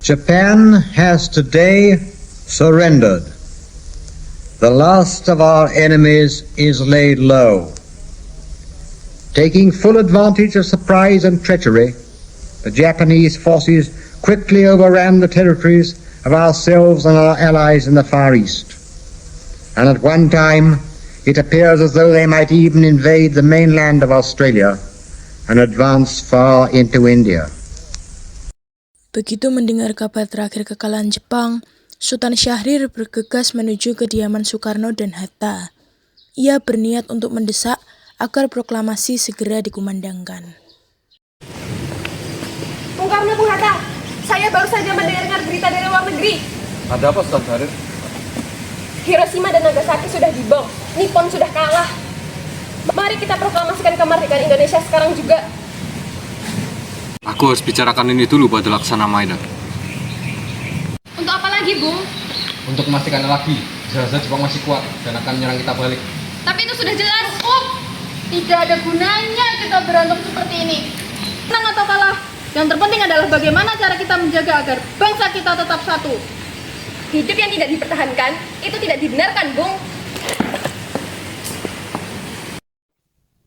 Japan has today surrendered. The last of our enemies is laid low. Taking full advantage of surprise and treachery, the Japanese forces quickly overran the territories of ourselves and our allies in the Far East. And at one time, it appears as though they might even invade the mainland of Australia and advance far into India. Begitu mendengar kabar terakhir kekalahan Jepang, Sultan Syahrir bergegas menuju kediaman Soekarno dan Hatta. Ia berniat untuk mendesak agar proklamasi segera dikumandangkan. Bung Karno, Bung Hatta, saya baru saja mendengar berita dari luar negeri. Ada apa, Sultan Syahrir? Hiroshima dan Nagasaki sudah dibom, Nippon sudah kalah. Mari kita proklamasikan kemerdekaan Indonesia sekarang juga. Aku harus bicarakan ini dulu pada Laksana Maeda. Untuk apa lagi, Bung? Untuk memastikan lagi, jelas-jelas Jepang masih kuat dan akan menyerang kita balik. Tapi itu sudah jelas, tidak ada gunanya kita berantem seperti ini. Menang atau kalah, yang terpenting adalah bagaimana cara kita menjaga agar bangsa kita tetap satu. Hidup yang tidak dipertahankan, itu tidak dibenarkan, Bung.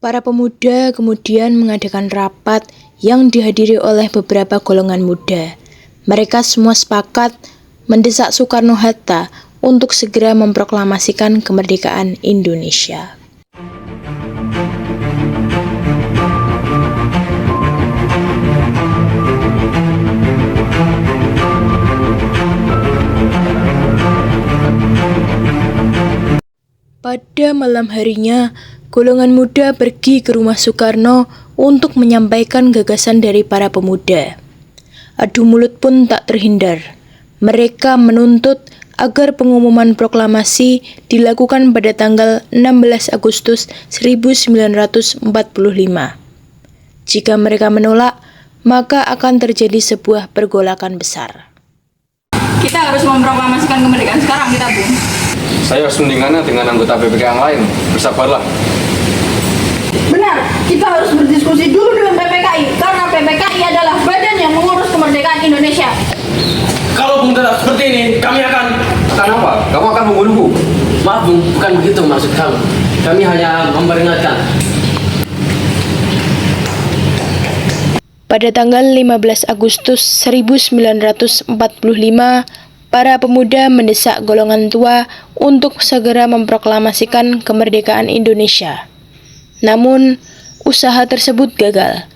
Para pemuda kemudian mengadakan rapat yang dihadiri oleh beberapa golongan muda. Mereka semua sepakat mendesak Soekarno-Hatta untuk segera memproklamasikan kemerdekaan Indonesia. Pada malam harinya, golongan muda pergi ke rumah Soekarno untuk menyampaikan gagasan dari para pemuda. Adu mulut pun tak terhindar. Mereka menuntut agar pengumuman proklamasi dilakukan pada tanggal 16 Agustus 1945. Jika mereka menolak, maka akan terjadi sebuah pergolakan besar. Kita harus memproklamasikan kemerdekaan sekarang kita, Bung. Saya harus mendingannya dengan anggota PPK yang lain. Bersabarlah. Benar, kita harus berdiskusi dulu dengan PPKI, karena PPKI adalah badan yang mengurus kemerdekaan Indonesia. Kalau Bung tetap seperti ini, kami akan apa? Kamu akan membunuhku? Maaf Bung, bukan begitu maksud kami. Kami hanya memperingatkan. Pada tanggal 15 Agustus 1945, para pemuda mendesak golongan tua untuk segera memproklamasikan kemerdekaan Indonesia. Namun, usaha tersebut gagal.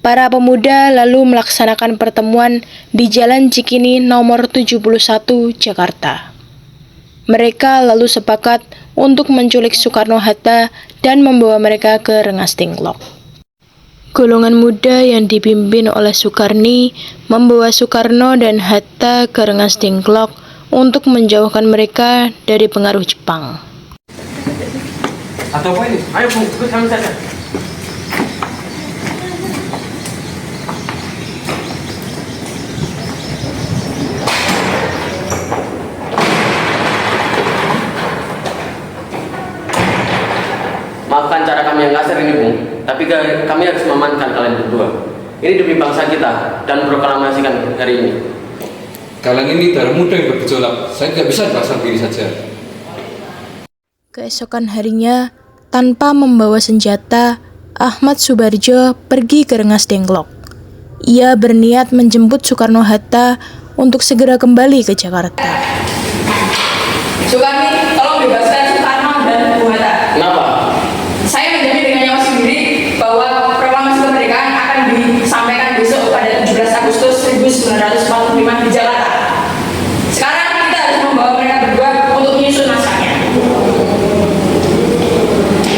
Para pemuda lalu melaksanakan pertemuan di Jalan Cikini nomor 71, Jakarta. Mereka lalu sepakat untuk menculik Soekarno-Hatta dan membawa mereka ke Rengas Dengklok. Golongan muda yang dipimpin oleh Soekarni membawa Soekarno dan Hatta ke Rengas Dengklok untuk menjauhkan mereka dari pengaruh Jepang. Atau apa ini? Ayo Bung, ikut kami saja. Maafkan cara kami yang kasar ini Bung, tapi kami harus memanfaatkan kalian berdua. Ini demi bangsa kita dan proklamasikan hari ini. Kalian ini darah muda yang bergejolak. Saya tidak bisa dipaksa diri saja. Keesokan harinya, tanpa membawa senjata, Ahmad Subarjo pergi ke Rengas Dengklok. Ia berniat menjemput Soekarno-Hatta untuk segera kembali ke Jakarta. Soekarni, tolong bebaskan Soekarno dan Bung Hatta. Kenapa? Saya menjamin dengan nyawa sendiri bahwa proklamasi kemerdekaan akan disampaikan besok pada 17 Agustus 1945 di Jakarta. Sekarang kita harus membawa mereka berdua untuk menyusun naskahnya.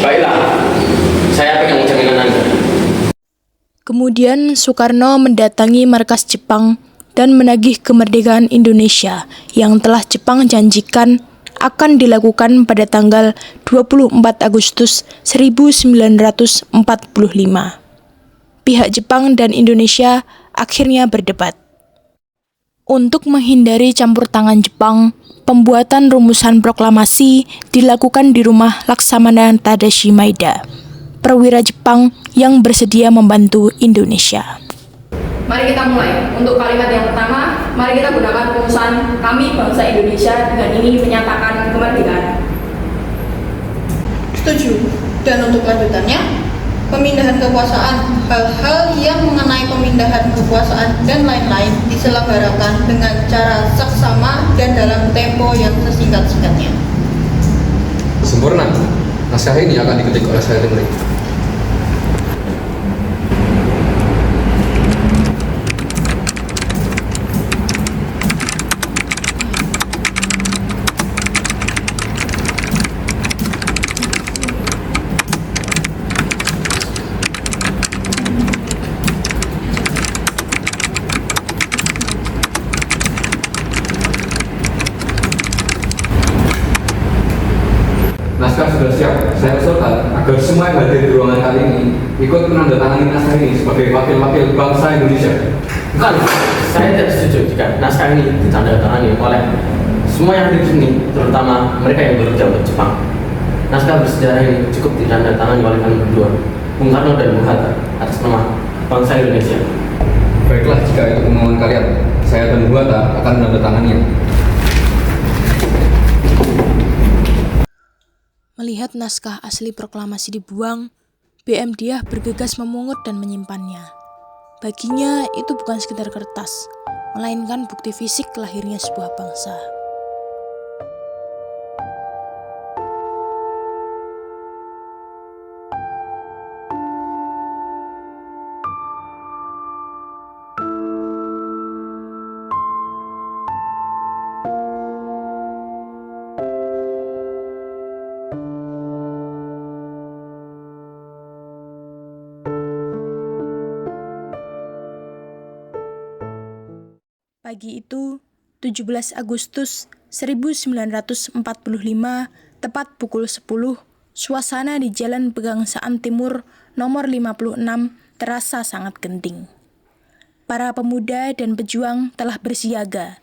Baiklah, saya pegang jaminan Anda. Kemudian Soekarno mendatangi markas Jepang dan menagih kemerdekaan Indonesia yang telah Jepang janjikan akan dilakukan pada tanggal 24 Agustus 1945. Pihak Jepang dan Indonesia akhirnya berdebat. Untuk menghindari campur tangan Jepang, pembuatan rumusan proklamasi dilakukan di rumah Laksamana Tadashi Maeda, perwira Jepang yang bersedia membantu Indonesia. Mari kita mulai. Untuk kalimat yang pertama, mari kita gunakan rumusan kami bangsa Indonesia dengan ini menyatakan kemerdekaan. Setuju. Dan untuk lanjutannya, pemindahan kekuasaan, hal-hal yang mengenai pemindahan kekuasaan dan lain-lain diselenggarakan dengan cara seksama dan dalam tempo yang sesingkat-singkatnya. Sempurna. Naskah ini akan diketik oleh saya sendiri. Naskah sudah siap. Saya usulkan agar semua yang hadir di ruangan kali ini ikut menandatangani naskah ini sebagai wakil-wakil bangsa Indonesia. Bukan, saya tidak setuju jika naskah ini ditandatangani oleh semua yang hadir di sini, terutama mereka yang bekerja untuk Jepang. Naskah bersejarah ini cukup ditandatangani oleh kalian berdua, Bung Karno dan Bung Hatta, atas nama bangsa Indonesia. Baiklah, jika itu kemauan kalian, saya dan Bu Hatta akan menandatanganinya. Melihat naskah asli proklamasi dibuang, BM Diah bergegas memungut dan menyimpannya. Baginya itu bukan sekedar kertas, melainkan bukti fisik lahirnya sebuah bangsa. Pagi itu, 17 Agustus 1945, tepat pukul 10, suasana di Jalan Pegangsaan Timur nomor 56 terasa sangat genting. Para pemuda dan pejuang telah bersiaga.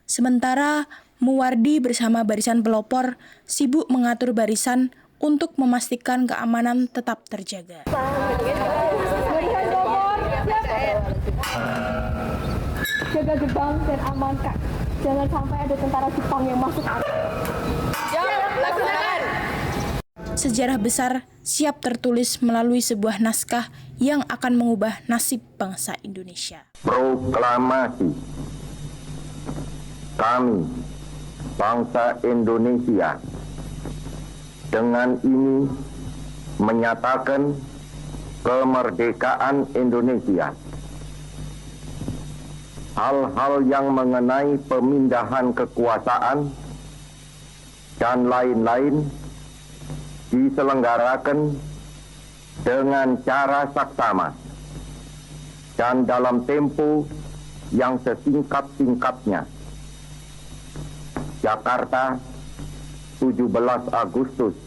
Sementara Muwardi bersama barisan pelopor sibuk mengatur barisan untuk memastikan keamanan tetap terjaga. Jaga gerbang dan amankan. Jangan sampai ada tentara Jepang yang masuk. Sejarah besar siap tertulis melalui sebuah naskah yang akan mengubah nasib bangsa Indonesia. Proklamasi. Kami, bangsa Indonesia, dengan ini menyatakan kemerdekaan Indonesia. Hal-hal yang mengenai pemindahan kekuasaan dan lain-lain diselenggarakan dengan cara saksama dan dalam tempo yang sesingkat-singkatnya. Jakarta, 17 Agustus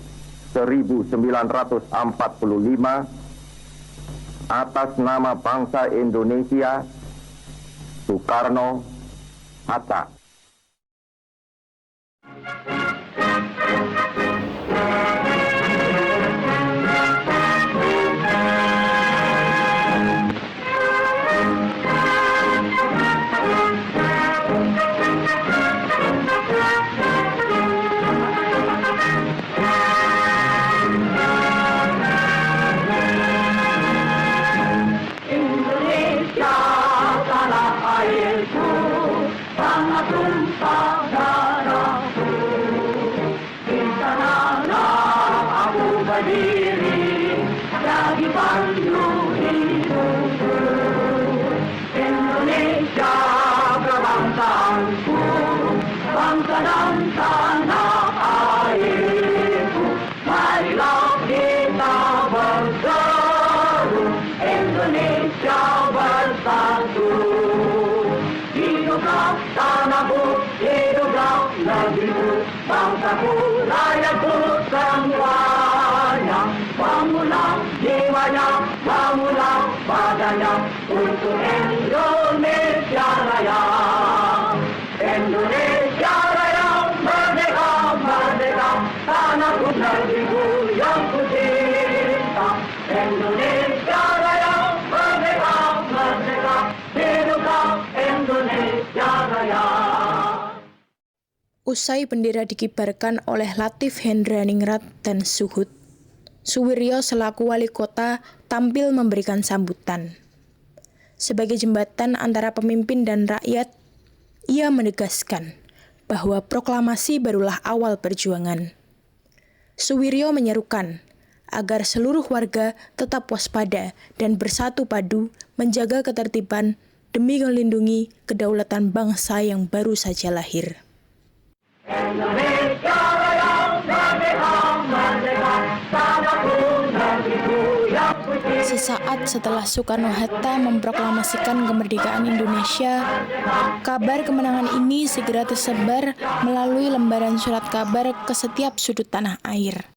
1945, atas nama bangsa Indonesia, Soekarno, Hatta. Bangsaku, rakyatku semuanya, bangunlah jiwanya, bangunlah badannya untuk Indonesia Raya. Indonesia Raya, merdeka, merdeka, tanahku negeriku yang ku cinta. Indonesia Raya, merdeka, merdeka. Usai bendera dikibarkan oleh Latif Hendraningrat dan Suhut, Suwiryo selaku wali kota tampil memberikan sambutan. Sebagai jembatan antara pemimpin dan rakyat, ia menegaskan bahwa proklamasi barulah awal perjuangan. Suwiryo menyerukan agar seluruh warga tetap waspada dan bersatu padu menjaga ketertiban demi melindungi kedaulatan bangsa yang baru saja lahir. Indonesia Raya merdeka, merdeka, tanahku negeriku yang suci. Sesaat setelah Soekarno-Hatta memproklamasikan kemerdekaan Indonesia, kabar kemenangan ini segera tersebar melalui lembaran surat kabar ke setiap sudut tanah air.